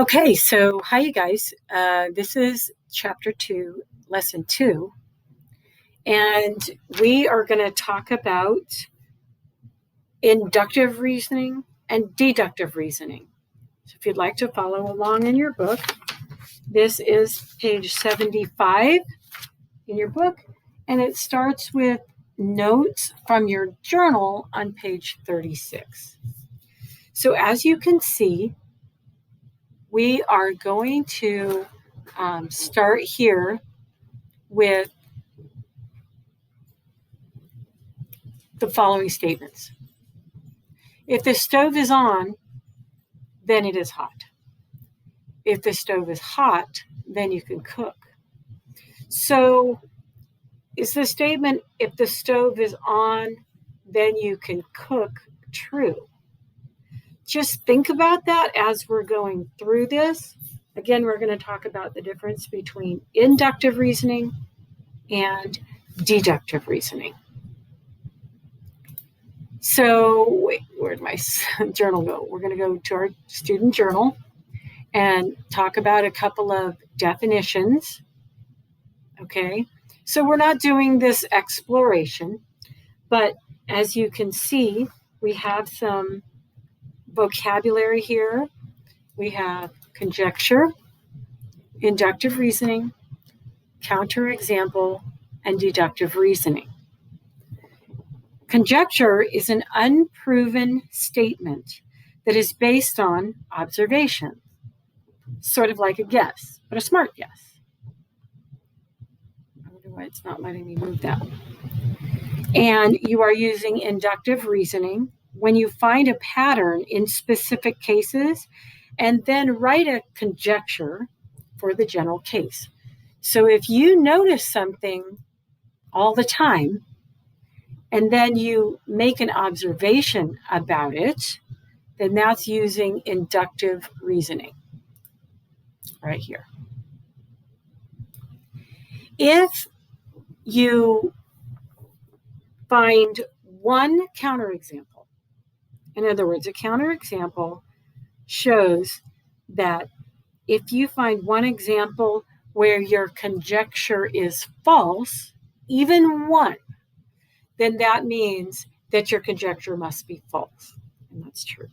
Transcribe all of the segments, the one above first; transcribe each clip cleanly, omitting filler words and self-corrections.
Okay, so hi you guys. This is chapter 2, lesson 2, and we are going to talk about inductive reasoning and deductive reasoning. So if you'd like to follow along in your book, this is page 75 in your book, and it starts with notes from your journal on page 36. So as you can see, we are going to start here with the following statements. If the stove is on, then it is hot. If the stove is hot, then you can cook. So is the statement, if the stove is on, then you can cook, true? Just think about that as we're going through this. Again, we're going to talk about the difference between inductive reasoning and deductive reasoning. So, wait, where'd my journal go? We're going to go to our student journal and talk about a couple of definitions. Okay, so we're not doing this exploration, but as you can see, we have some vocabulary here. We have conjecture, inductive reasoning, counterexample, and deductive reasoning. Conjecture is an unproven statement that is based on observation, sort of like a guess, but a smart guess. I wonder why it's not letting me move that. And you are using inductive reasoning when you find a pattern in specific cases and then write a conjecture for the general case. So if you notice something all the time, and then you make an observation about it, then that's using inductive reasoning right here. If you find one counterexample, in other words, a counterexample shows that if you find one example where your conjecture is false, even one, then that means that your conjecture must be false. And that's true.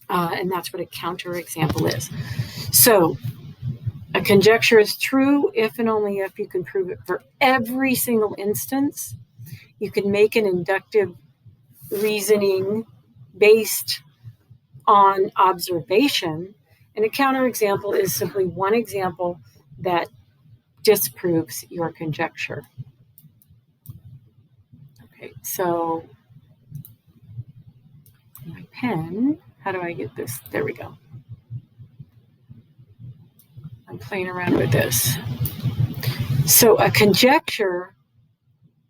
And that's what a counterexample is. So a conjecture is true if and only if you can prove it for every single instance. You can make an inductive reasoning based on observation. And a counterexample is simply one example that disproves your conjecture. Okay, so my pen, how do I get this? There we go. I'm playing around with this. So a conjecture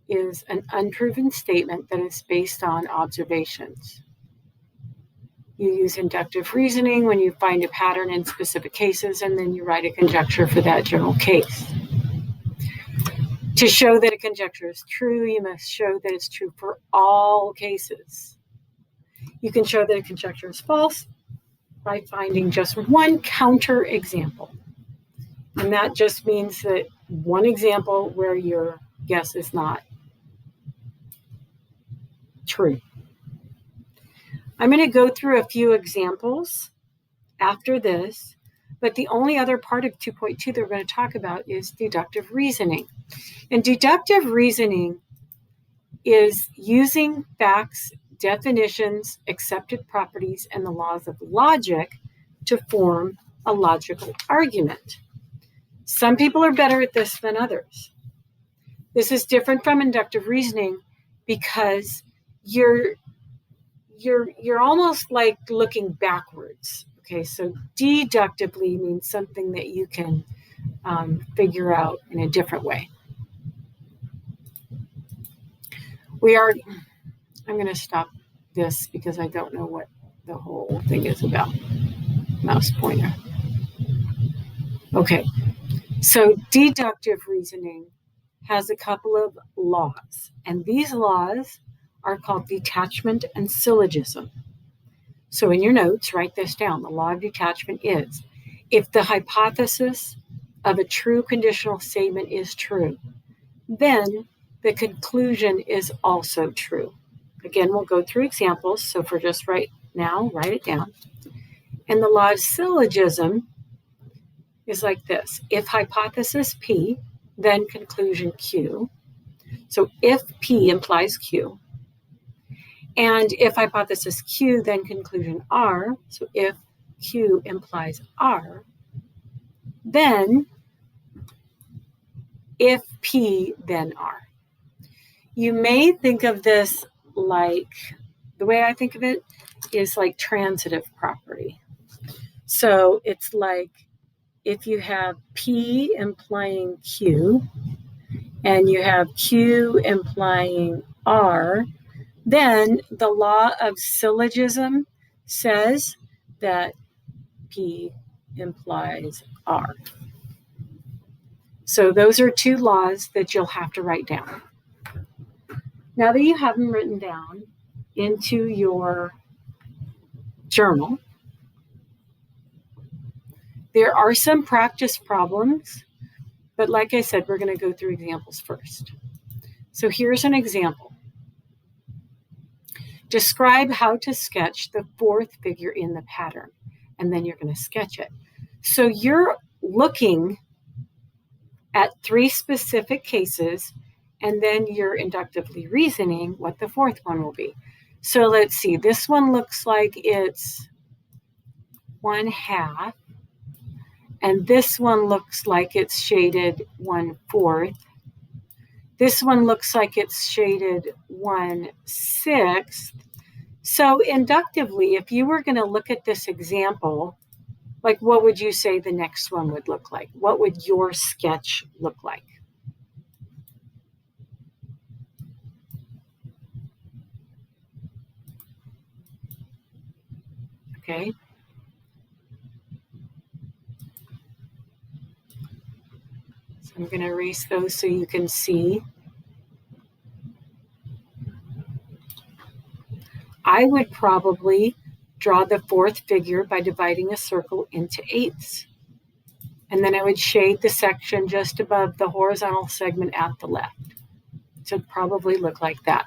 is an unproven statement that is based on observations. You use inductive reasoning when you find a pattern in specific cases, and then you write a conjecture for that general case. To show that a conjecture is true, you must show that it's true for all cases. You can show that a conjecture is false by finding just one counterexample. And that just means that one example where your guess is not true. I'm going to go through a few examples after this, but the only other part of 2.2 that we're going to talk about is deductive reasoning. And deductive reasoning is using facts, definitions, accepted properties, and the laws of logic to form a logical argument. Some people are better at this than others. This is different from inductive reasoning because you're almost like looking backwards. Okay, so deductively means something that you can figure out in a different way. I'm going to stop this because I don't know what the whole thing is about. Mouse pointer. Okay, so deductive reasoning has a couple of laws, and these laws are called detachment and syllogism. So in your notes, write this down. The law of detachment is, if the hypothesis of a true conditional statement is true, then the conclusion is also true. Again, we'll go through examples. So for just right now, write it down. And the law of syllogism is like this. If hypothesis P, then conclusion Q. So if P implies Q. And if hypothesis Q, then conclusion R. So if Q implies R, then if P, then R. You may think of this like, the way I think of it is like transitive property. So it's like if you have P implying Q and you have Q implying R, then the law of syllogism says that P implies R. So those are two laws that you'll have to write down. Now that you have them written down into your journal, there are some practice problems, but like I said, we're going to go through examples first. So here's an example. Describe how to sketch the fourth figure in the pattern, and then you're going to sketch it. So you're looking at three specific cases, and then you're inductively reasoning what the fourth one will be. So let's see, this one looks like it's 1/2, and this one looks like it's shaded 1/4. This one looks like it's shaded 1/6. So inductively, if you were going to look at this example, like what would you say the next one would look like? What would your sketch look like? Okay. So I'm going to erase those so you can see. I would probably draw the fourth figure by dividing a circle into eighths. And then I would shade the section just above the horizontal segment at the left. So it'd probably look like that,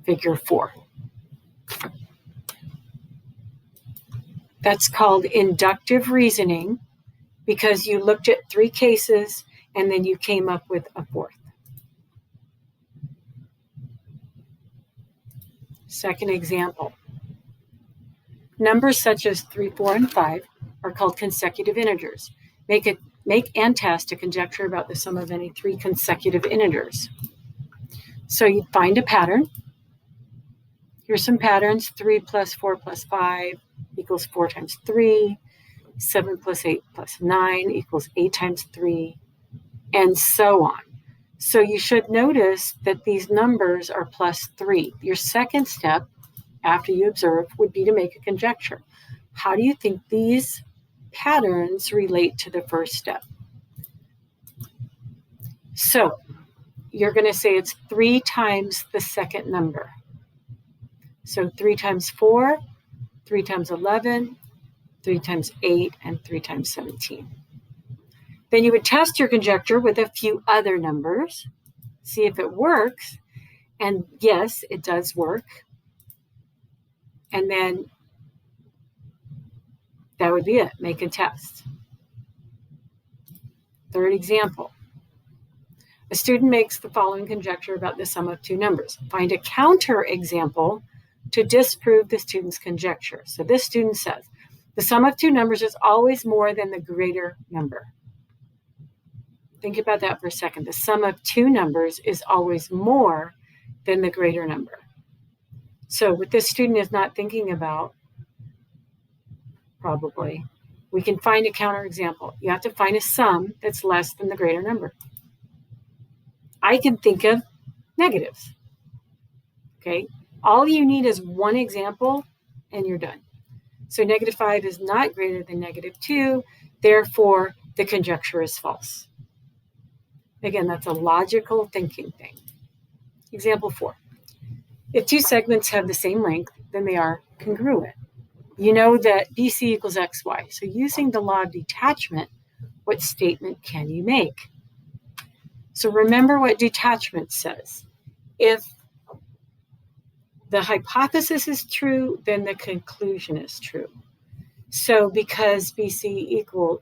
figure 4. That's called inductive reasoning because you looked at 3 cases and then you came up with a fourth. Second example. Numbers such as 3, 4, and 5 are called consecutive integers. Make and test a conjecture about the sum of any 3 consecutive integers. So you find a pattern. Here's some patterns. 3 plus 4 plus 5 equals 4 times 3. 7 plus 8 plus 9 equals 8 times 3, and so on. So you should notice that these numbers are plus 3. Your second step, after you observe, would be to make a conjecture. How do you think these patterns relate to the first step? So you're going to say it's 3 times the second number. So 3 times 4, 3 times 11, 3 times 8, and 3 times 17. Then you would test your conjecture with a few other numbers, see if it works, and yes, it does work. And then that would be it, make and test. Third example. A student makes the following conjecture about the sum of 2 numbers. Find a counter example to disprove the student's conjecture. So this student says, the sum of 2 numbers is always more than the greater number. Think about that for a second. The sum of 2 numbers is always more than the greater number. So what this student is not thinking about, probably, we can find a counterexample. You have to find a sum that's less than the greater number. I can think of negatives. Okay, all you need is one example and you're done. So -5 is not greater than -2, therefore the conjecture is false. Again, that's a logical thinking thing. Example 4. If 2 segments have the same length, then they are congruent. you know that BC equals XY. So using the law of detachment, what statement can you make? So remember what detachment says. If the hypothesis is true, then the conclusion is true. So because BC equals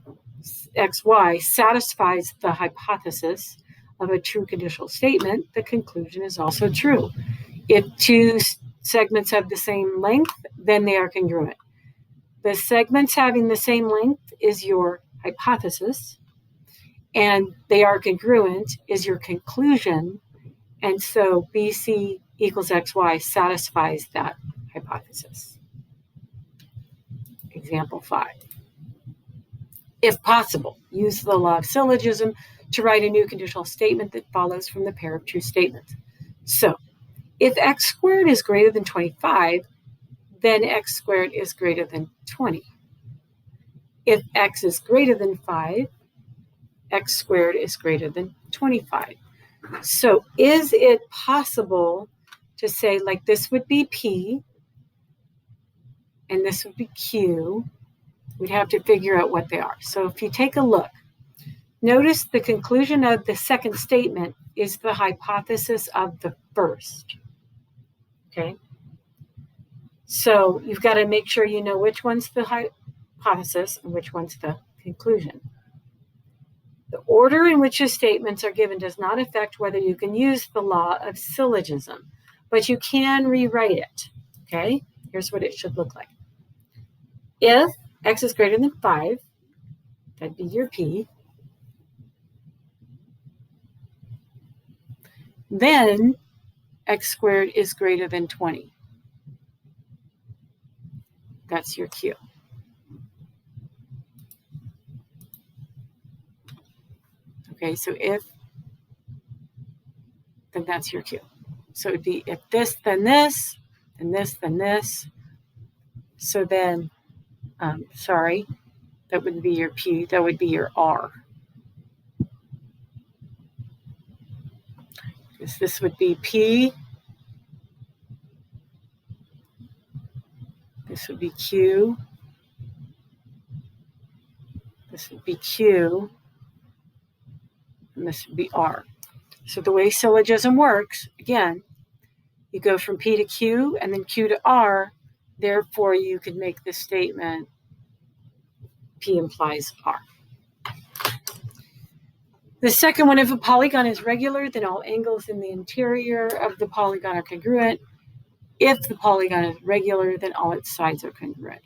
XY satisfies the hypothesis of a true conditional statement, the conclusion is also true. If two segments have the same length, then they are congruent. The segments having the same length is your hypothesis, and they are congruent is your conclusion. And so BC equals XY satisfies that hypothesis. Example 5. If possible, use the law of syllogism to write a new conditional statement that follows from the pair of true statements. So if x squared is greater than 25, then x squared is greater than 20. If x is greater than 5, x squared is greater than 25. So is it possible to say, like, this would be P and this would be Q? We'd have to figure out what they are. So if you take a look, notice the conclusion of the second statement is the hypothesis of the first. Okay? So you've got to make sure you know which one's the hypothesis and which one's the conclusion. The order in which the statements are given does not affect whether you can use the law of syllogism, but you can rewrite it. Okay? Here's what it should look like. If x is greater than 5, that'd be your P. Then x squared is greater than 20. That's your Q. Okay, so if, then that's your Q. So it'd be if this, then this, then this, then this. So then, that wouldn't be your P, that would be your R. Because this would be P, this would be Q, this would be Q, and this would be R. So the way syllogism works, again, you go from P to Q and then Q to R, therefore you could make this statement, P implies R. The second one, if a polygon is regular, then all angles in the interior of the polygon are congruent. If the polygon is regular, then all its sides are congruent.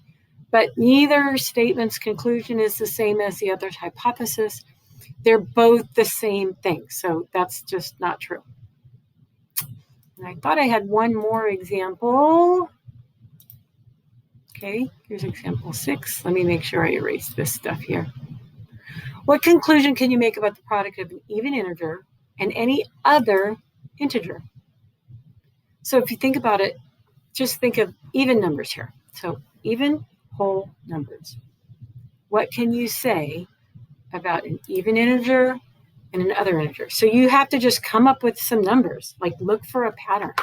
But neither statement's conclusion is the same as the other's hypothesis. They're both the same thing, so that's just not true. And I thought I had one more example. Okay, here's example 6. Let me make sure I erase this stuff here. What conclusion can you make about the product of an even integer and any other integer? So if you think about it, just think of even numbers here. So even whole numbers. What can you say about an even integer and an other integer? So you have to just come up with some numbers, like look for a pattern.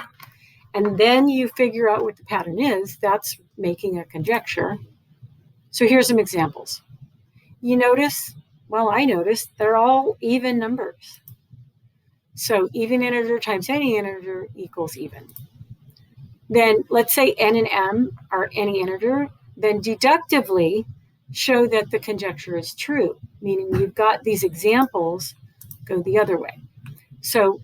And then you figure out what the pattern is. That's making a conjecture. So here's some examples. You notice, well, I noticed they're all even numbers. So even integer times any integer equals even. Then let's say n and m are any integer, then deductively show that the conjecture is true, meaning you've got these examples go the other way. So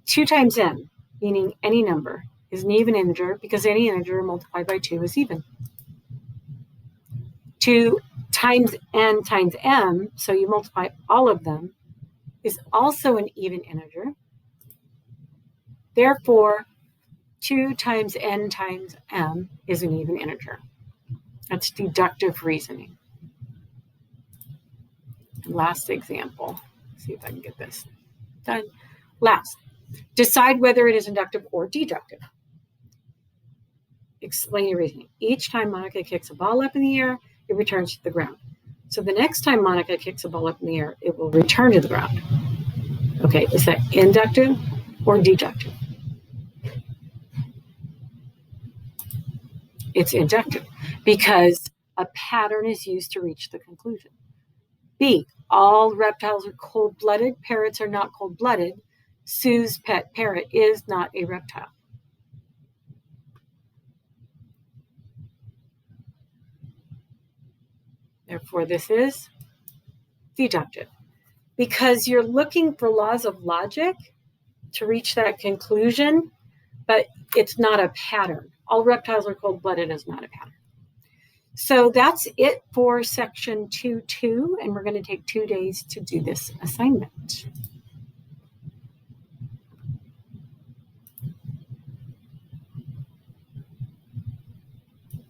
2 times n, meaning any number, is an even integer because any integer multiplied by 2 is even. 2 times n times m, so you multiply all of them, is also an even integer. Therefore, 2 times n times m is an even integer. That's deductive reasoning. And last example. Let's see if I can get this done. Last, decide whether it is inductive or deductive. Explain your reasoning. Each time Monica kicks a ball up in the air, it returns to the ground. So the next time Monica kicks a ball up in the air, it will return to the ground. Okay, is that inductive or deductive? It's inductive because a pattern is used to reach the conclusion. B, all reptiles are cold-blooded. Parrots are not cold-blooded. Sue's pet parrot is not a reptile. Therefore, this is deductive. Because you're looking for laws of logic to reach that conclusion, but it's not a pattern. All reptiles are cold-blooded is not a pattern. So that's it for section 2.2, and we're going to take 2 days to do this assignment.